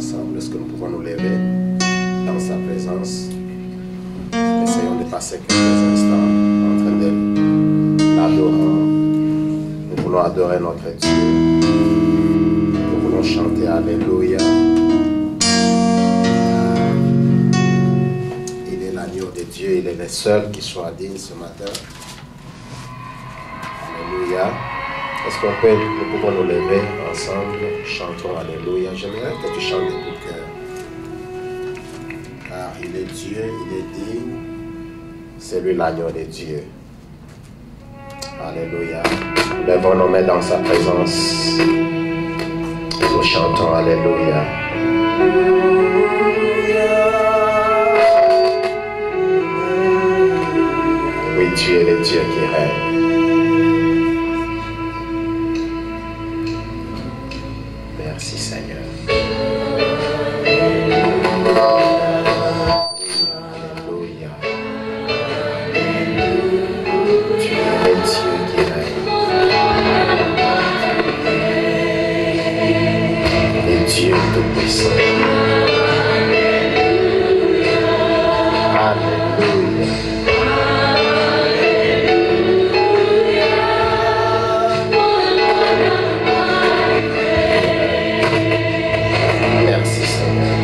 ensemble. Est-ce que nous pouvons nous lever dans sa présence? Essayons de passer quelques instants en train de l'adorant. Nous voulons adorer notre Dieu. Nous voulons chanter Alléluia. Il est l'agneau de Dieu, il est le seul qui soit digne ce matin. Alléluia. Est-ce qu'on peut, nous pouvons nous lever ensemble, chantons Alléluia. J'aimerais que tu chantes de tout cœur. Car il est Dieu, il est digne. C'est lui l'agneau de Dieu. Alléluia. Lèvons nos mains dans sa présence. Nous chantons Alléluia. Oui, tu es le Dieu qui règne. Merci Seigneur. Alléluia. Tu es le Dieu qui règne. Le Dieu tout-puissant. Alléluia. Merci Seigneur.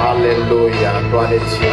Alléluia, gloire à Dieu.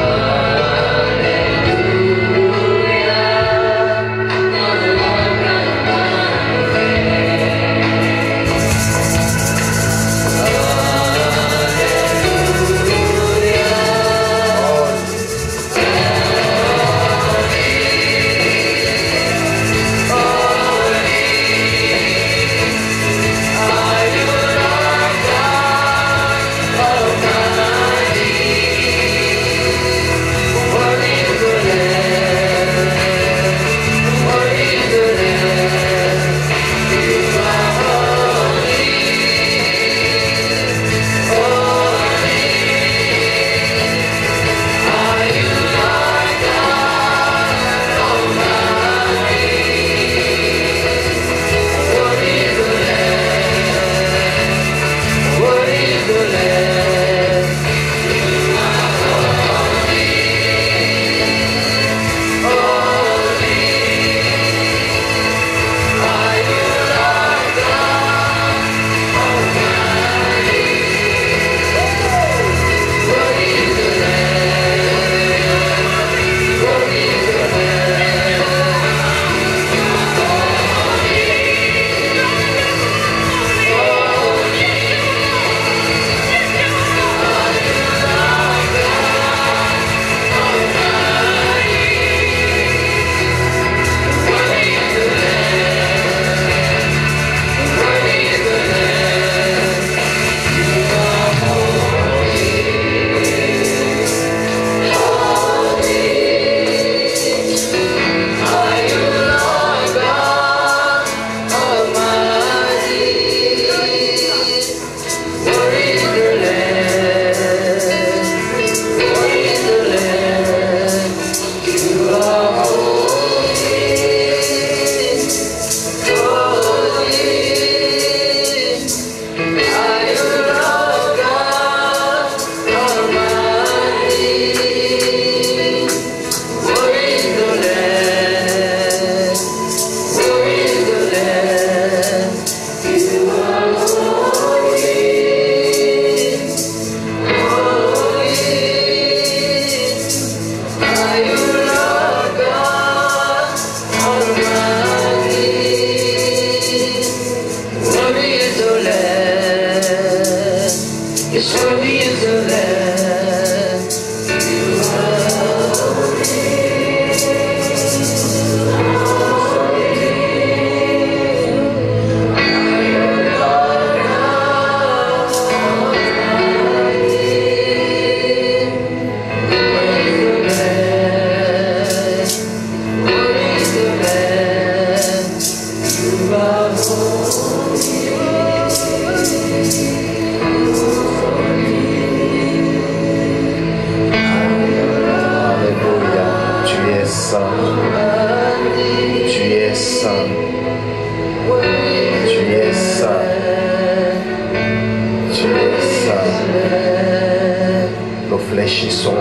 fléchissons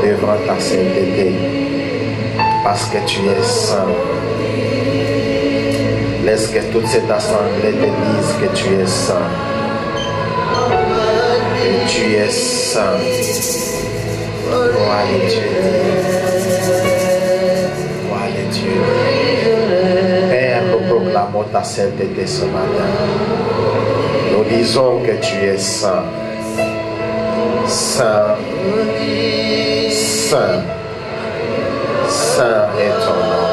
devant ta sainteté, parce que tu es saint. Laisse que toute cette assemblée te dise que tu es saint. Que tu es saint. Gloire à Dieu. Gloire à Dieu. Père, nous proclamons ta sainteté ce matin. Nous disons que tu es saint. Saint. Saint. Saint est ton nom.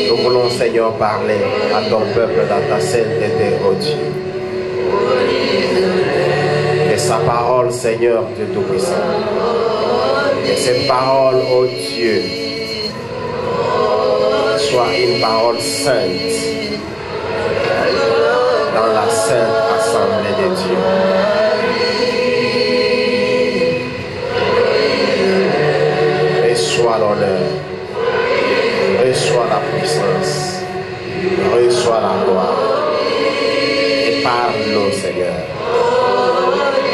Nous voulons, Seigneur, parler à ton peuple dans ta sainteté, ô Dieu. Que sa parole, Seigneur, Dieu Tout-Puissant, que cette parole, ô Dieu, soit une parole sainte dans la sainte assemblée de Dieu. Reçois l'honneur, reçois la puissance, reçois la gloire et parle-nous, Seigneur,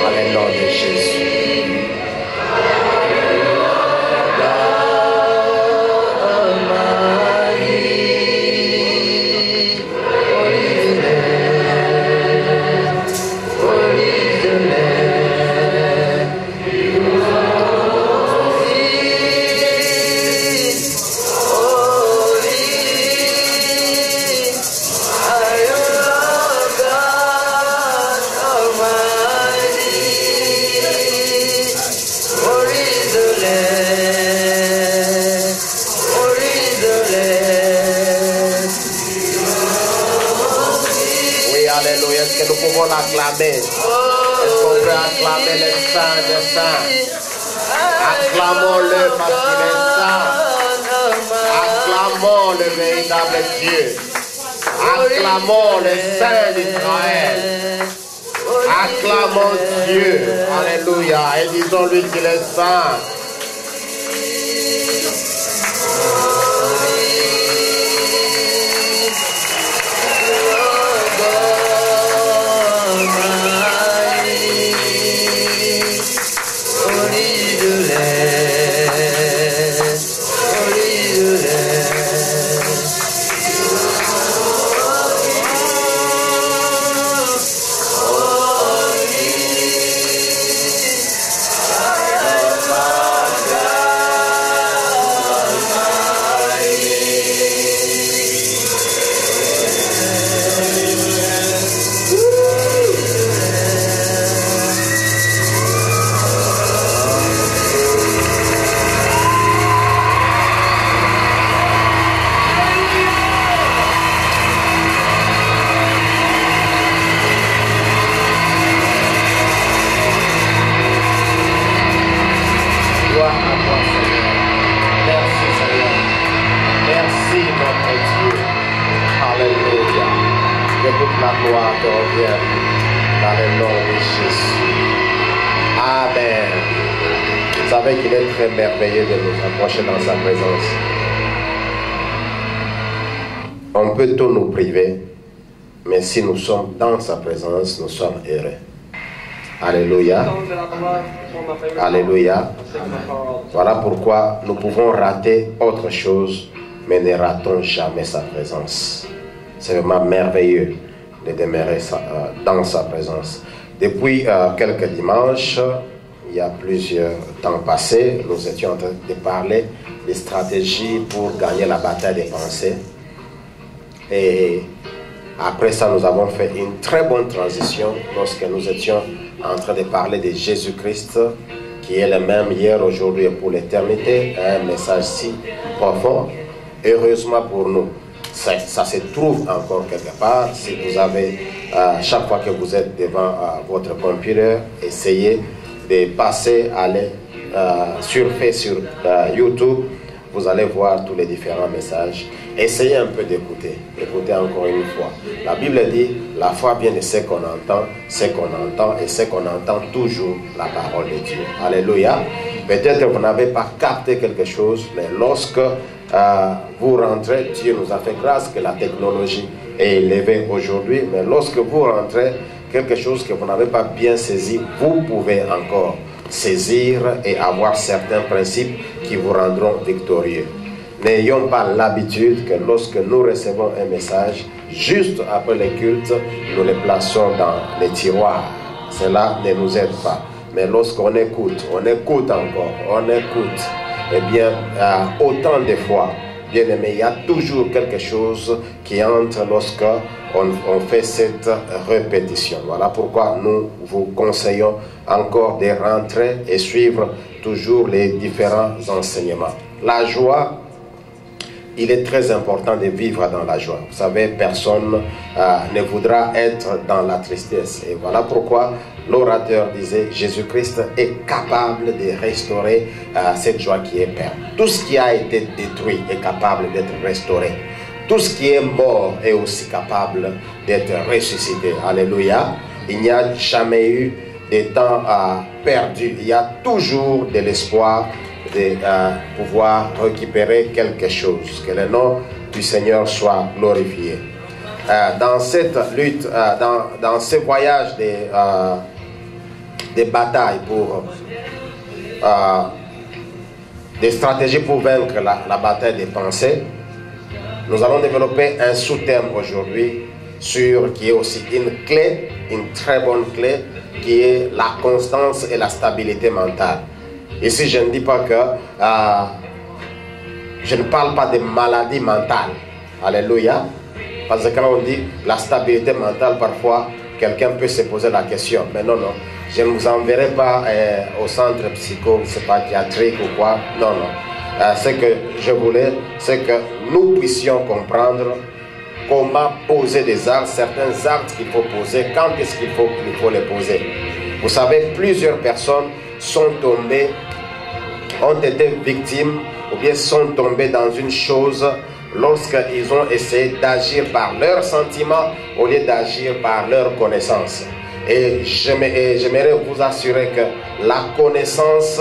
dans le nom de Jésus. Acclamer. Est-ce qu'on peut acclamer les saints des saints? Acclamons-le parce qu'il est saint. Acclamons le véritable Dieu. Acclamons les saints d'Israël. Acclamons Dieu. Alléluia. Et disons-lui qu'il est saint. Qu'il est très merveilleux de nous approcher dans sa présence. On peut tout nous priver, mais si nous sommes dans sa présence, nous sommes heureux. Alléluia. Alléluia. Voilà pourquoi nous pouvons rater autre chose, mais ne ratons jamais sa présence. C'est vraiment merveilleux de demeurer dans sa présence. Depuis quelques dimanches, il y a plusieurs temps passés, nous étions en train de parler des stratégies pour gagner la bataille des pensées. Et après ça, nous avons fait une très bonne transition lorsque nous étions en train de parler de Jésus-Christ, qui est le même hier, aujourd'hui et pour l'éternité. Un message si profond. Heureusement pour nous, ça se trouve encore quelque part. Si vous avez, chaque fois que vous êtes devant votre computer, essayez de passer, aller surfer sur YouTube, vous allez voir tous les différents messages. Essayez un peu d'écouter, écoutez encore une fois. La Bible dit, la foi vient de ce qu'on entend, et ce qu'on entend toujours, la parole de Dieu. Alléluia. Peut-être que vous n'avez pas capté quelque chose, mais lorsque vous rentrez, Dieu nous a fait grâce que la technologie est élevée aujourd'hui, mais lorsque vous rentrez quelque chose que vous n'avez pas bien saisi, vous pouvez encore saisir et avoir certains principes qui vous rendront victorieux. N'ayons pas l'habitude que lorsque nous recevons un message, juste après le culte, nous les plaçons dans les tiroirs. Cela ne nous aide pas. Mais lorsqu'on écoute encore, on écoute, eh bien, autant de fois, bien aimé, il y a toujours quelque chose qui entre lorsque on fait cette répétition. Voilà pourquoi nous vous conseillons encore de rentrer et suivre toujours les différents enseignements. La joie, il est très important de vivre dans la joie. Vous savez, personne ne voudra être dans la tristesse. Et voilà pourquoi l'orateur disait, Jésus-Christ est capable de restaurer cette joie qui est perdue. Tout ce qui a été détruit est capable d'être restauré. Tout ce qui est mort est aussi capable d'être ressuscité. Alléluia. Il n'y a jamais eu de temps perdu. Il y a toujours de l'espoir de pouvoir récupérer quelque chose. Que le nom du Seigneur soit glorifié. Dans cette lutte, dans ce voyage des batailles pour des stratégies pour vaincre la bataille des pensées, nous allons développer un sous-thème aujourd'hui qui est aussi une clé, une très bonne clé, qui est la constance et la stabilité mentale. Ici, je ne dis pas que je ne parle pas de maladie mentale. Alléluia. Parce que quand on dit la stabilité mentale, parfois, quelqu'un peut se poser la question. Mais non, non. Je ne vous enverrai pas au centre psychiatrique ou quoi. Non, non. Ce que je voulais, c'est que nous puissions comprendre comment poser des actes, certains actes qu'il faut poser, quand est-ce qu'il faut les poser. Vous savez, plusieurs personnes ont été victimes ou bien sont tombées dans une chose lorsqu'ils ont essayé d'agir par leurs sentiments au lieu d'agir par leur connaissance. Et j'aimerais vous assurer que la connaissance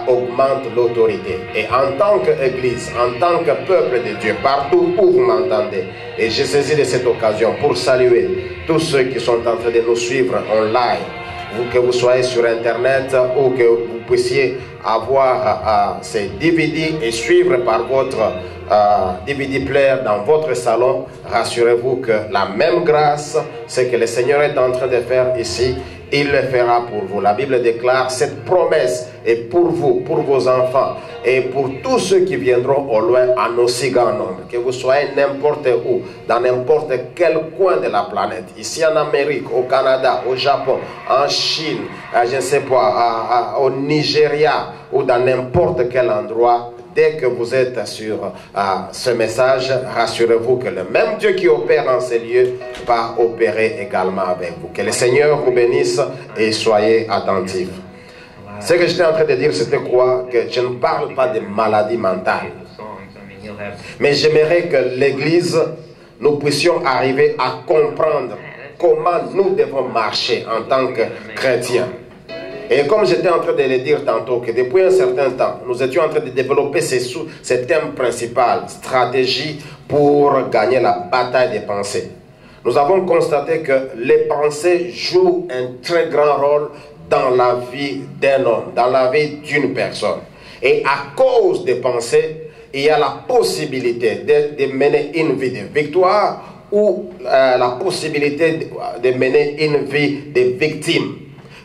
augmente l'autorité. Et en tant qu'Église, en tant que peuple de Dieu, partout où vous m'entendez, et je saisis de cette occasion pour saluer tous ceux qui sont en train de nous suivre en live, que vous soyez sur Internet ou que vous puissiez avoir ces DVD et suivre par votre DVD player dans votre salon, rassurez-vous que la même grâce, ce que le Seigneur est en train de faire ici, il le fera pour vous. La Bible déclare cette promesse est pour vous, pour vos enfants et pour tous ceux qui viendront au loin en aussi grand nombre. Que vous soyez n'importe où, dans n'importe quel coin de la planète, ici en Amérique, au Canada, au Japon, en Chine, je ne sais pas, au Nigeria ou dans n'importe quel endroit. Dès que vous êtes sur ce message, rassurez-vous que le même Dieu qui opère en ces lieux va opérer également avec vous. Que le Seigneur vous bénisse et soyez attentifs. Ce que j'étais en train de dire, c'était quoi? Que je ne parle pas de maladie mentale. Mais j'aimerais que l'Église, nous puissions arriver à comprendre comment nous devons marcher en tant que chrétiens. Et comme j'étais en train de le dire tantôt, que depuis un certain temps, nous étions en train de développer ce thème principal, stratégie pour gagner la bataille des pensées. Nous avons constaté que les pensées jouent un très grand rôle dans la vie d'un homme, dans la vie d'une personne. Et à cause des pensées, il y a la possibilité de mener une vie de victoire ou la possibilité de mener une vie de victime.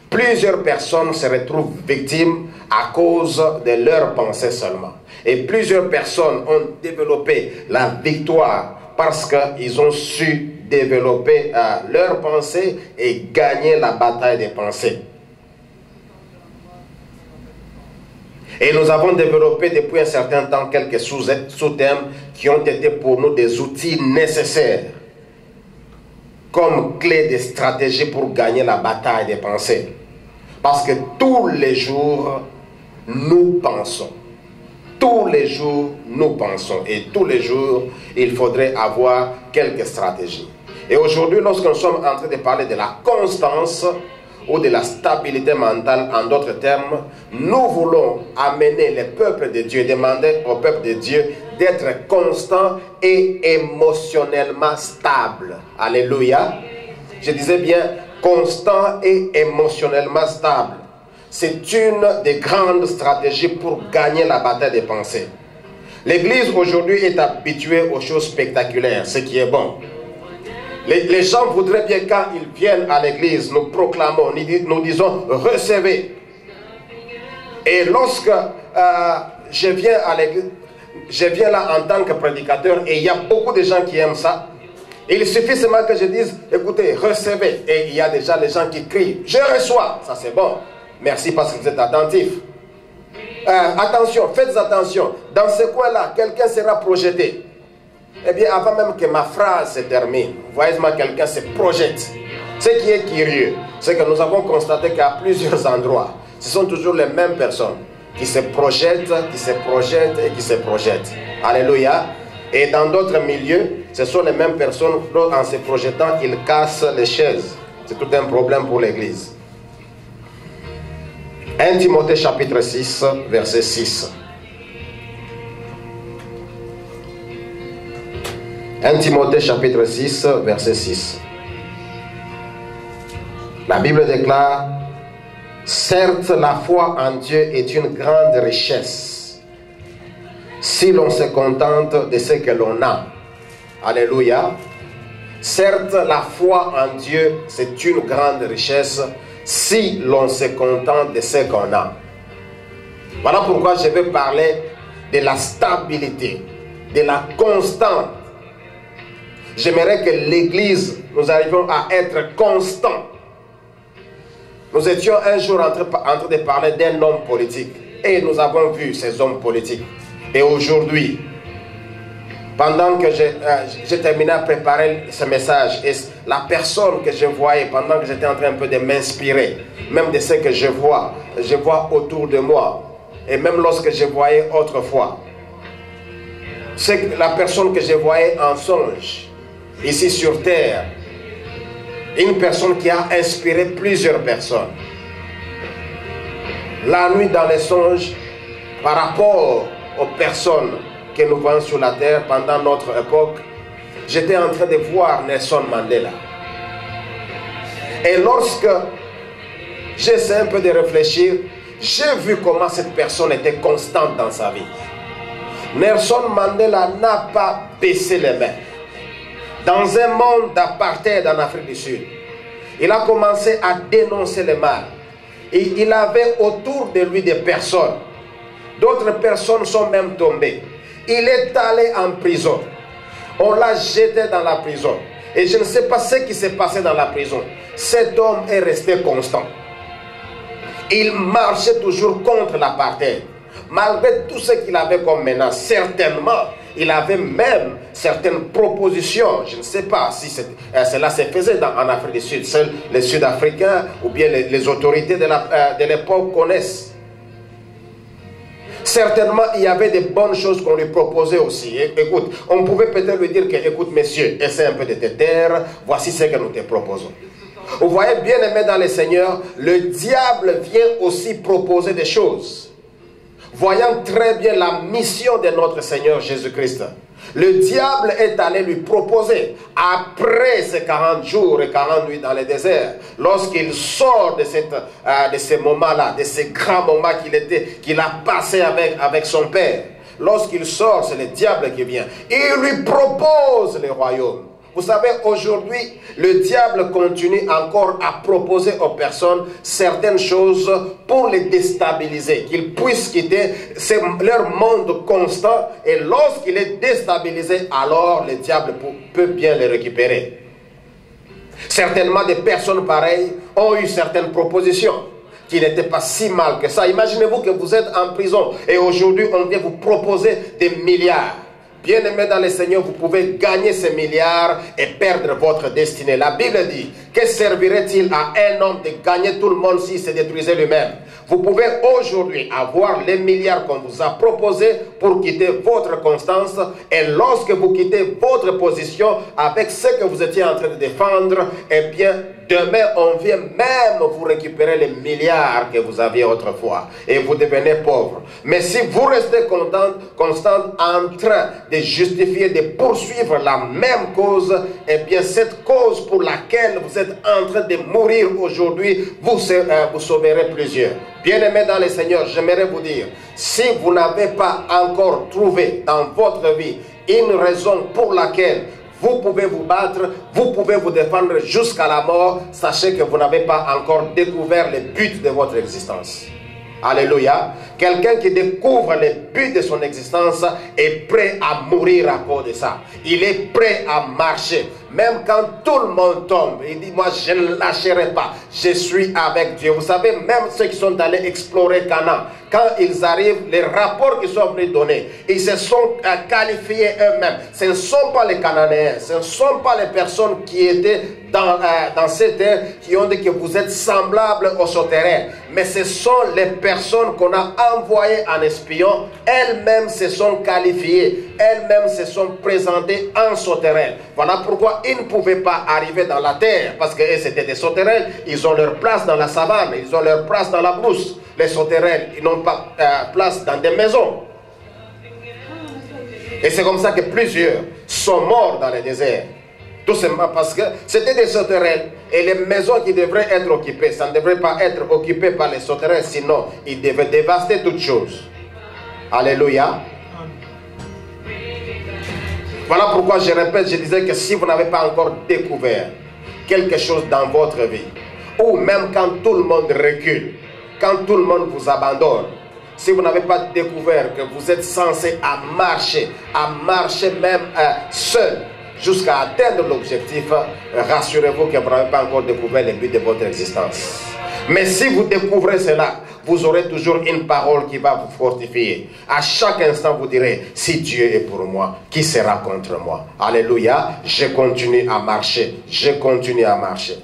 Plusieurs personnes se retrouvent victimes à cause de leurs pensées seulement. Et plusieurs personnes ont développé la victoire parce qu'ils ont su développer leurs pensées et gagner la bataille des pensées. Et nous avons développé depuis un certain temps quelques sous-thèmes qui ont été pour nous des outils nécessaires comme clé de stratégie pour gagner la bataille des pensées. Parce que tous les jours, nous pensons. Tous les jours, nous pensons. Et tous les jours, il faudrait avoir quelques stratégies. Et aujourd'hui, lorsque nous sommes en train de parler de la constance ou de la stabilité mentale, en d'autres termes, nous voulons amener le peuple de Dieu, demander au peuple de Dieu d'être constant et émotionnellement stable. Alléluia. Je disais bien, constant et émotionnellement stable. C'est une des grandes stratégies pour gagner la bataille des pensées. L'Église aujourd'hui est habituée aux choses spectaculaires, ce qui est bon. Les gens voudraient bien, quand ils viennent à l'église, nous proclamons, nous disons recevez. Et lorsque je viens à l'église, je viens là en tant que prédicateur et il y a beaucoup de gens qui aiment ça. Il suffit seulement que je dise écoutez, recevez. Et il y a déjà les gens qui crient je reçois. Ça c'est bon. Merci parce que vous êtes attentifs. Attention, faites attention. Dans ce coin-là, quelqu'un sera projeté. Eh bien, avant même que ma phrase se termine, voyez-moi, quelqu'un se projette. Ce qui est curieux, c'est que nous avons constaté qu'à plusieurs endroits, ce sont toujours les mêmes personnes qui se projettent, qui se projettent et qui se projettent. Alléluia. Et dans d'autres milieux, ce sont les mêmes personnes, en se projetant, ils cassent les chaises. C'est tout un problème pour l'Église. 1 Timothée chapitre 6, verset 6. 1 Timothée chapitre 6, verset 6. La Bible déclare, certes la foi en Dieu est une grande richesse, si l'on se contente de ce que l'on a. Alléluia. Certes la foi en Dieu c'est une grande richesse, si l'on se contente de ce qu'on a. Voilà pourquoi je vais parler de la stabilité, de la constance. J'aimerais que l'Église, nous arrivions à être constants. Nous étions un jour en train de parler d'un homme politique. Et nous avons vu ces hommes politiques. Et aujourd'hui, pendant que j'ai terminé à préparer ce message, et la personne que je voyais, pendant que j'étais en train un peu de m'inspirer, même de ce que je vois autour de moi, et même lorsque je voyais autrefois, c'est la personne que je voyais en songe, ici sur terre, une personne qui a inspiré plusieurs personnes. La nuit dans les songes, par rapport aux personnes que nous voyons sur la terre pendant notre époque, j'étais en train de voir Nelson Mandela. Et lorsque j'essaie un peu de réfléchir, j'ai vu comment cette personne était constante dans sa vie. Nelson Mandela n'a pas baissé les mains. Dans un monde d'apartheid en Afrique du Sud, il a commencé à dénoncer le mal. Et il avait autour de lui des personnes. D'autres personnes sont même tombées. Il est allé en prison. On l'a jeté dans la prison. Et je ne sais pas ce qui s'est passé dans la prison. Cet homme est resté constant. Il marchait toujours contre l'apartheid. Malgré tout ce qu'il avait comme menace, certainement, il avait même certaines propositions. Je ne sais pas si cela se faisait en Afrique du Sud. Seuls les Sud-Africains ou bien les autorités de l'époque connaissent. Certainement, il y avait des bonnes choses qu'on lui proposait aussi. Écoute, on pouvait peut-être lui dire que, écoute, monsieur, essaie un peu de te taire, voici ce que nous te proposons. Vous voyez, bien aimé dans le Seigneur, le diable vient aussi proposer des choses. Voyant très bien la mission de notre Seigneur Jésus-Christ, le diable est allé lui proposer, après ces 40 jours et 40 nuits dans le désert, lorsqu'il sort de ces moments-là, de ces grands moments qu'il a passé avec son Père, lorsqu'il sort, c'est le diable qui vient. Il lui propose le royaume. Vous savez, aujourd'hui, le diable continue encore à proposer aux personnes certaines choses pour les déstabiliser, qu'ils puissent quitter leur monde constant, et lorsqu'il est déstabilisé, alors le diable peut bien les récupérer. Certainement, des personnes pareilles ont eu certaines propositions qui n'étaient pas si mal que ça. Imaginez-vous que vous êtes en prison et aujourd'hui, on vient vous proposer des milliards. Bien-aimés dans le Seigneur, vous pouvez gagner ces milliards et perdre votre destinée. La Bible dit, que servirait-il à un homme de gagner tout le monde s'il se détruisait lui-même? Vous pouvez aujourd'hui avoir les milliards qu'on vous a proposés pour quitter votre constance, et lorsque vous quittez votre position avec ce que vous étiez en train de défendre, eh bien, Demain, on vient même vous récupérer les milliards que vous aviez autrefois et vous devenez pauvre. Mais si vous restez constant en train de justifier, de poursuivre la même cause, eh bien cette cause pour laquelle vous êtes en train de mourir aujourd'hui, vous sauverez plusieurs. Bien-aimés dans le Seigneur, j'aimerais vous dire, si vous n'avez pas encore trouvé dans votre vie une raison pour laquelle vous pouvez vous battre, vous pouvez vous défendre jusqu'à la mort, sachez que vous n'avez pas encore découvert le but de votre existence. Alléluia. Quelqu'un qui découvre le but de son existence est prêt à mourir à cause de ça. Il est prêt à marcher. Même quand tout le monde tombe, il dit, moi je ne lâcherai pas. Je suis avec Dieu. Vous savez, même ceux qui sont allés explorer Canaan, quand ils arrivent, les rapports qu'ils sont venus donner, ils se sont qualifiés eux-mêmes. Ce ne sont pas les Cananéens, ce ne sont pas les personnes qui étaient dans cette terre qui ont dit que vous êtes semblables aux sauterelles. Mais ce sont les personnes qu'on a envoyées en espion. Elles-mêmes se sont qualifiées. Elles-mêmes se sont présentées en sauterelles. Voilà pourquoi ils ne pouvaient pas arriver dans la terre. Parce que c'était des sauterelles. Ils ont leur place dans la savane. Ils ont leur place dans la brousse. Les sauterelles, ils n'ont pas place dans des maisons. Et c'est comme ça que plusieurs sont morts dans le désert. Tout simplement parce que c'était des sauterelles. Et les maisons qui devraient être occupées, ça ne devrait pas être occupé par les sauterelles, sinon ils devaient dévaster toutes choses. Alléluia. Voilà pourquoi je répète, je disais que si vous n'avez pas encore découvert quelque chose dans votre vie, ou même quand tout le monde recule, quand tout le monde vous abandonne, si vous n'avez pas découvert que vous êtes censé marcher même seul, jusqu'à atteindre l'objectif, rassurez-vous que vous n'avez pas encore découvert le but de votre existence. Mais si vous découvrez cela, vous aurez toujours une parole qui va vous fortifier. À chaque instant, vous direz, si Dieu est pour moi, qui sera contre moi? Alléluia, je continue à marcher. Je continue à marcher.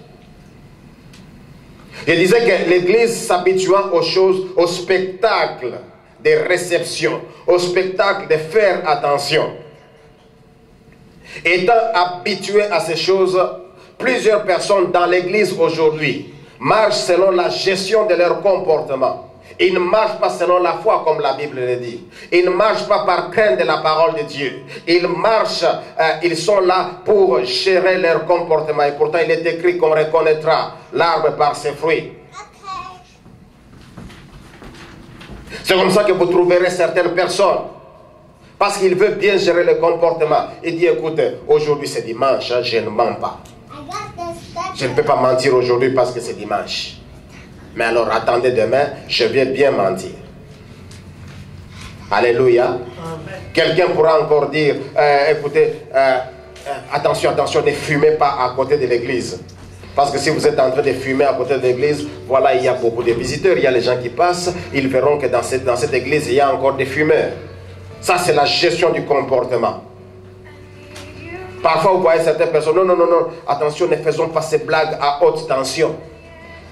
Je disais que l'Église s'habituant aux choses, au spectacle de réception, au spectacle de faire attention. Étant habitué à ces choses, plusieurs personnes dans l'Église aujourd'hui marchent selon la gestion de leur comportement. Ils ne marchent pas selon la foi comme la Bible le dit. Ils ne marchent pas par crainte de la parole de Dieu. Ils marchent, ils sont là pour gérer leur comportement. Et pourtant il est écrit qu'on reconnaîtra l'arbre par ses fruits. C'est comme ça que vous trouverez certaines personnes. Parce qu'il veut bien gérer le comportement. Il dit, écoutez, aujourd'hui c'est dimanche, je ne mens pas. Je ne peux pas mentir aujourd'hui parce que c'est dimanche. Mais alors attendez demain, je vais bien mentir. Alléluia. Quelqu'un pourra encore dire, écoutez, attention, ne fumez pas à côté de l'église. Parce que si vous êtes en train de fumer à côté de l'église, voilà, il y a beaucoup de visiteurs, il y a les gens qui passent, ils verront que dans cette église, il y a encore des fumeurs. Ça, c'est la gestion du comportement. Parfois, vous voyez certaines personnes, non, attention, ne faisons pas ces blagues à haute tension.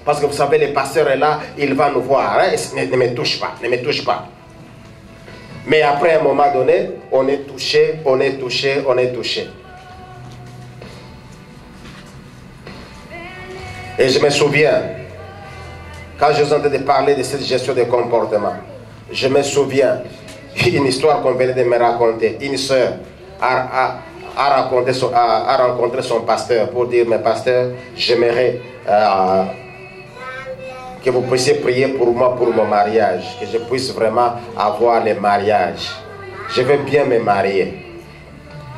Parce que vous savez, le pasteur est là, il va nous voir. Hein, ne me touche pas, ne me touche pas. Mais après, à un moment donné, on est touché, on est touché, on est touché. Et je me souviens, quand je suis en train de parler de cette gestion des comportements, je me souviens une histoire qu'on venait de me raconter. Une sœur a rencontré son pasteur pour dire, mais pasteur, j'aimerais que vous puissiez prier pour moi pour mon mariage, que je puisse vraiment avoir le mariage. Je veux bien me marier.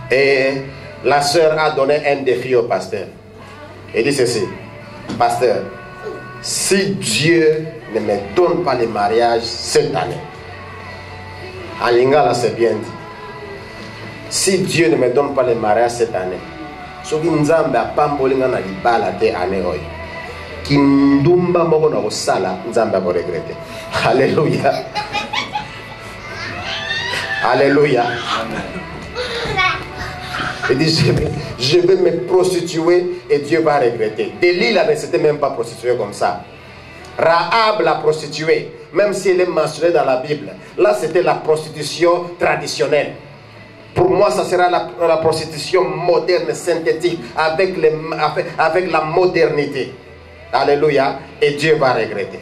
Et la sœur a donné un défi au pasteur. Elle dit ceci, pasteur, si Dieu ne me donne pas le mariage cette année, en lingala c'est bien dit, si Dieu ne me donne pas le mariage cette année, soki nzambe apambolinga na libala te année oyo, kindumba moko na kosala nzambe ako regretter. Alléluia. Alléluia. Il dit, je vais me prostituer et Dieu va regretter. Delilah ne s'était même pas prostituée comme ça. Rahab la prostituée, même si elle est mentionnée dans la Bible. Là, c'était la prostitution traditionnelle. Pour moi, ça sera la prostitution moderne, synthétique, avec la modernité. Alléluia. Et Dieu va regretter.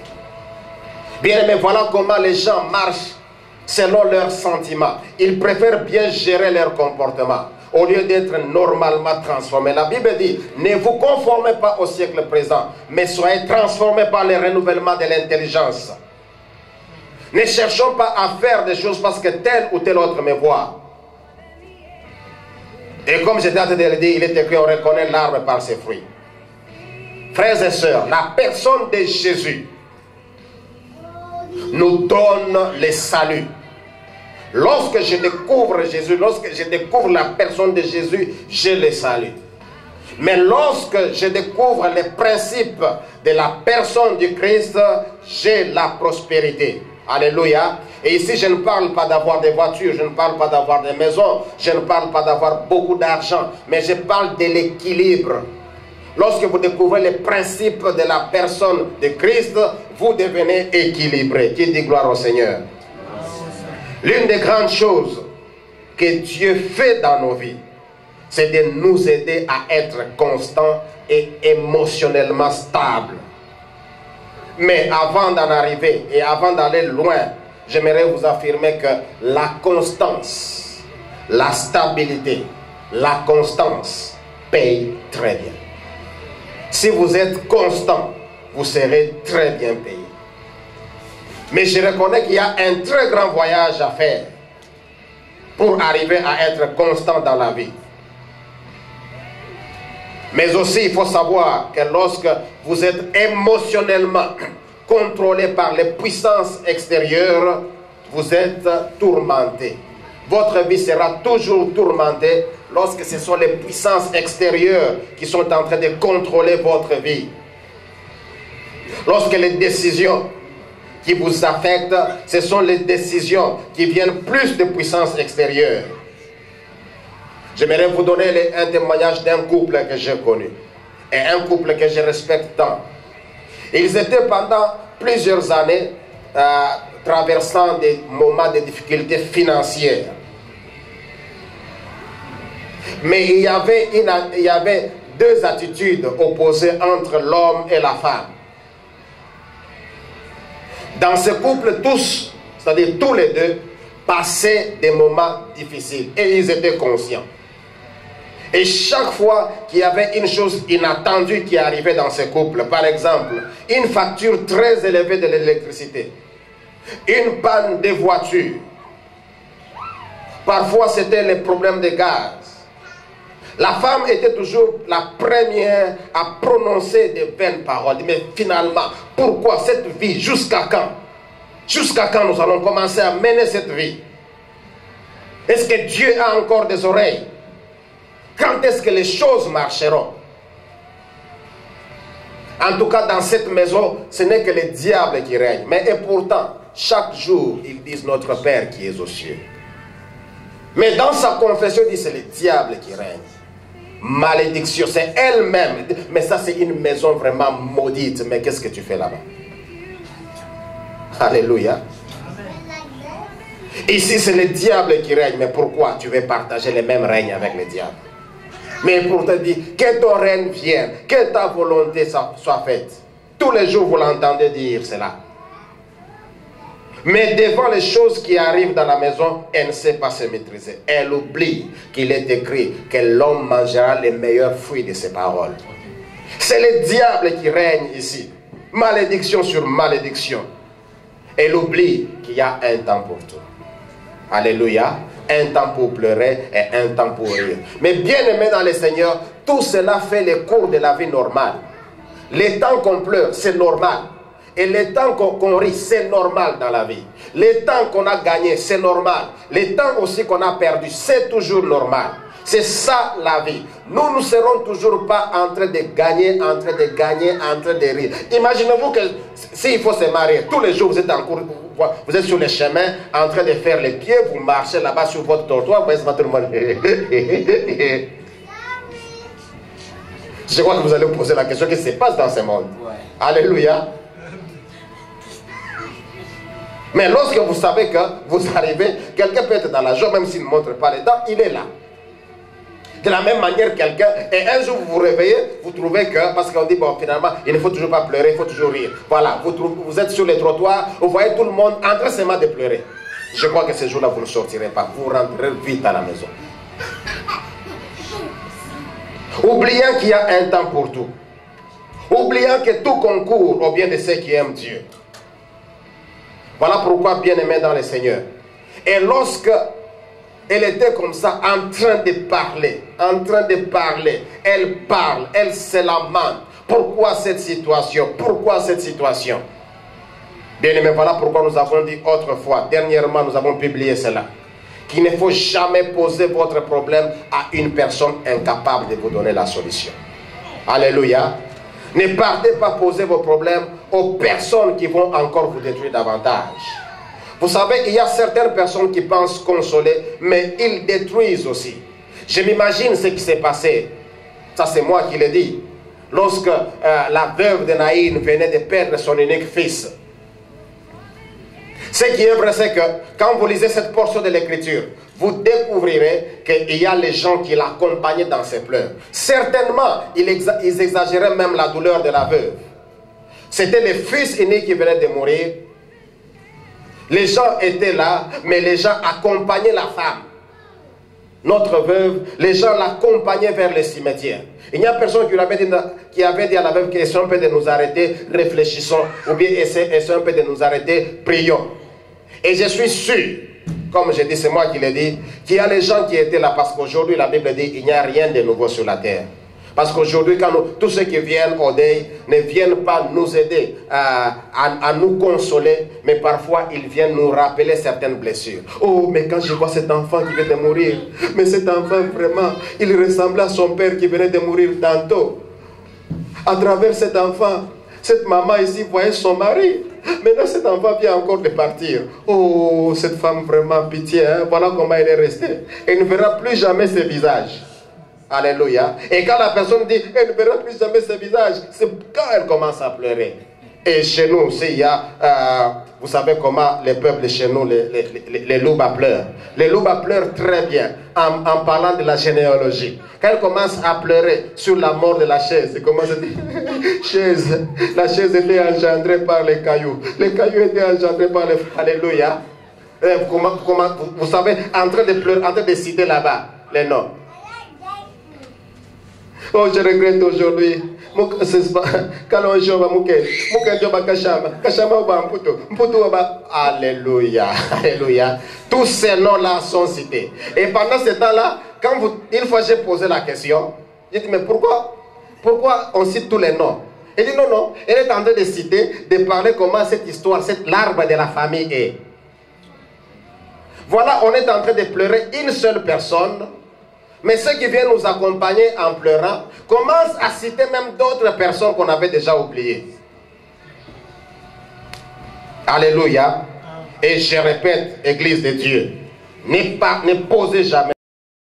Bien aimé, voilà comment les gens marchent selon leurs sentiments. Ils préfèrent bien gérer leur comportement au lieu d'être normalement transformés. La Bible dit, ne vous conformez pas au siècle présent, mais soyez transformés par le renouvellement de l'intelligence. Ne cherchons pas à faire des choses parce que tel ou tel autre me voit. Et comme j'étais en train de le dire, il est écrit, on reconnaît l'arbre par ses fruits. Frères et sœurs, la personne de Jésus nous donne le salut. Lorsque je découvre Jésus, lorsque je découvre la personne de Jésus, je le salue. Mais lorsque je découvre les principes de la personne du Christ, j'ai la prospérité. Alléluia. Et ici, je ne parle pas d'avoir des voitures, je ne parle pas d'avoir des maisons, je ne parle pas d'avoir beaucoup d'argent, mais je parle de l'équilibre. Lorsque vous découvrez les principes de la personne de Christ, vous devenez équilibré. Qui dit gloire au Seigneur? L'une des grandes choses que Dieu fait dans nos vies, c'est de nous aider à être constants et émotionnellement stables. Mais avant d'en arriver et avant d'aller loin, j'aimerais vous affirmer que la constance, la stabilité, la constance paye très bien. Si vous êtes constant, vous serez très bien payé. Mais je reconnais qu'il y a un très grand voyage à faire pour arriver à être constant dans la vie. Mais aussi, il faut savoir que lorsque vous êtes émotionnellement contrôlé par les puissances extérieures, vous êtes tourmenté. Votre vie sera toujours tourmentée lorsque ce sont les puissances extérieures qui sont en train de contrôler votre vie. Lorsque les décisions qui vous affectent, ce sont les décisions qui viennent plus de puissance extérieure. J'aimerais vous donner un témoignage d'un couple que j'ai connu. Et un couple que je respecte tant. Ils étaient pendant plusieurs années traversant des moments de difficultés financières. Mais il y avait deux attitudes opposées entre l'homme et la femme. Dans ce couple, tous, c'est-à-dire tous les deux, passaient des moments difficiles. Et ils étaient conscients. Et chaque fois qu'il y avait une chose inattendue qui arrivait dans ce couple, par exemple, une facture très élevée de l'électricité, une panne de voiture, parfois c'était les problèmes de gaz. La femme était toujours la première à prononcer de vaines paroles. Mais finalement, pourquoi cette vie? Jusqu'à quand? Jusqu'à quand nous allons commencer à mener cette vie? Est-ce que Dieu a encore des oreilles? Quand est-ce que les choses marcheront? En tout cas, dans cette maison, ce n'est que le diable qui règne. Mais et pourtant, chaque jour, ils disent notre Père qui est aux cieux. Mais dans sa confession, il dit c'est le diable qui règne. Malédiction, c'est elle-même. Mais ça, c'est une maison vraiment maudite. Mais qu'est-ce que tu fais là-bas? Alléluia. Ici, c'est le diable qui règne. Mais pourquoi tu veux partager les mêmes règnes avec le diable? Mais pour te dire, que ton règne vienne, que ta volonté soit faite. Tous les jours, vous l'entendez dire cela. Mais devant les choses qui arrivent dans la maison, elle ne sait pas se maîtriser. Elle oublie qu'il est écrit que l'homme mangera les meilleurs fruits de ses paroles. C'est le diable qui règne ici. Malédiction sur malédiction. Elle oublie qu'il y a un temps pour tout. Alléluia. Un temps pour pleurer et un temps pour rire. Mais bien aimé dans le Seigneur, tout cela fait le cours de la vie normale. Les temps qu'on pleure, c'est normal. Et les temps qu'on rit, c'est normal dans la vie. Les temps qu'on a gagné, c'est normal. Les temps aussi qu'on a perdu, c'est toujours normal. C'est ça la vie. Nous ne serons toujours pas en train de gagner, en train de gagner, en train de rire. Imaginez-vous que s'il faut se marier, tous les jours vous êtes en cours, vous êtes sur le chemin, en train de faire les pieds, vous marchez là-bas sur votre trottoir, vous êtes tout le monde. Je crois que vous allez vous poser la question, qu'est-ce qui se passe dans ce monde? Ouais. Alléluia. Mais lorsque vous savez que vous arrivez, quelqu'un peut être dans la joie, même s'il ne montre pas les dents, il est là. De la même manière, quelqu'un, et un jour vous vous réveillez, vous trouvez que, parce qu'on dit, bon, finalement, il ne faut toujours pas pleurer, il faut toujours rire. Voilà, vous êtes sur les trottoirs, vous voyez tout le monde en train seulement de pleurer. Je crois que ce jour-là, vous ne sortirez pas, vous rentrerez vite à la maison. Oubliant qu'il y a un temps pour tout. Oubliant que tout concourt au bien de ceux qui aiment Dieu. Voilà pourquoi, bien-aimés dans le Seigneur. Et lorsque elle était comme ça, en train de parler, elle parle, elle se lamente. Pourquoi cette situation? Pourquoi cette situation? Bien-aimés, voilà pourquoi nous avons dit autrefois, dernièrement nous avons publié cela, qu'il ne faut jamais poser votre problème à une personne incapable de vous donner la solution. Alléluia. Ne partez pas poser vos problèmes aux personnes qui vont encore vous détruire davantage. Vous savez, il y a certaines personnes qui pensent consoler, mais ils détruisent aussi. Je m'imagine ce qui s'est passé. Ça, c'est moi qui l'ai dit. Lorsque la veuve de Naïn venait de perdre son unique fils. Ce qui est vrai, c'est que quand vous lisez cette portion de l'Écriture, vous découvrirez qu'il y a les gens qui l'accompagnaient dans ses pleurs. Certainement, ils exagéraient même la douleur de la veuve. C'était le fils aîné qui venait de mourir. Les gens étaient là, mais les gens accompagnaient la femme. Notre veuve, les gens l'accompagnaient vers le cimetière. Il n'y a personne qui avait dit à la veuve que c'est un peu de nous arrêter, réfléchissons, ou bien c'est un peu de nous arrêter, prions. Et je suis sûr, comme je dis, c'est moi qui l'ai dit, qu'il y a les gens qui étaient là, parce qu'aujourd'hui la Bible dit il n'y a rien de nouveau sur la terre. Parce qu'aujourd'hui, tous ceux qui viennent au deuil ne viennent pas nous aider à nous consoler, mais parfois ils viennent nous rappeler certaines blessures. Oh, mais quand je vois cet enfant qui vient de mourir, mais cet enfant vraiment, il ressemblait à son père qui venait de mourir tantôt. À travers cet enfant, cette maman ici voyait son mari. Maintenant, cet enfant vient encore de partir. Oh, cette femme vraiment pitié, hein? Voilà comment elle est restée. Elle ne verra plus jamais ses visages. Alléluia. Et quand la personne dit, elle ne verra plus jamais ce visage, c'est quand elle commence à pleurer. Et chez nous, il y a, vous savez comment les peuples chez nous, les Louba pleurent. Les Louba pleurent très bien en parlant de la généalogie. Quand elle commence à pleurer sur la mort de la chaise, elle commence à dire, chaise, la chaise était engendrée par les cailloux. Les cailloux étaient engendrés par les... Alléluia. Vous savez, en train de pleurer, en train de citer là-bas les noms. Oh, je regrette aujourd'hui. Alléluia. Alléluia. Tous ces noms-là sont cités. Et pendant ce temps-là, une fois j'ai posé la question, j'ai dit, mais pourquoi on cite tous les noms? Elle dit, non, elle est en train de citer, de parler comment cette histoire, l'arbre de la famille est. Voilà, on est en train de pleurer une seule personne. Mais ceux qui viennent nous accompagner en pleurant commencent à citer même d'autres personnes qu'on avait déjà oubliées. Alléluia. Et je répète, Église de Dieu, ne posez jamais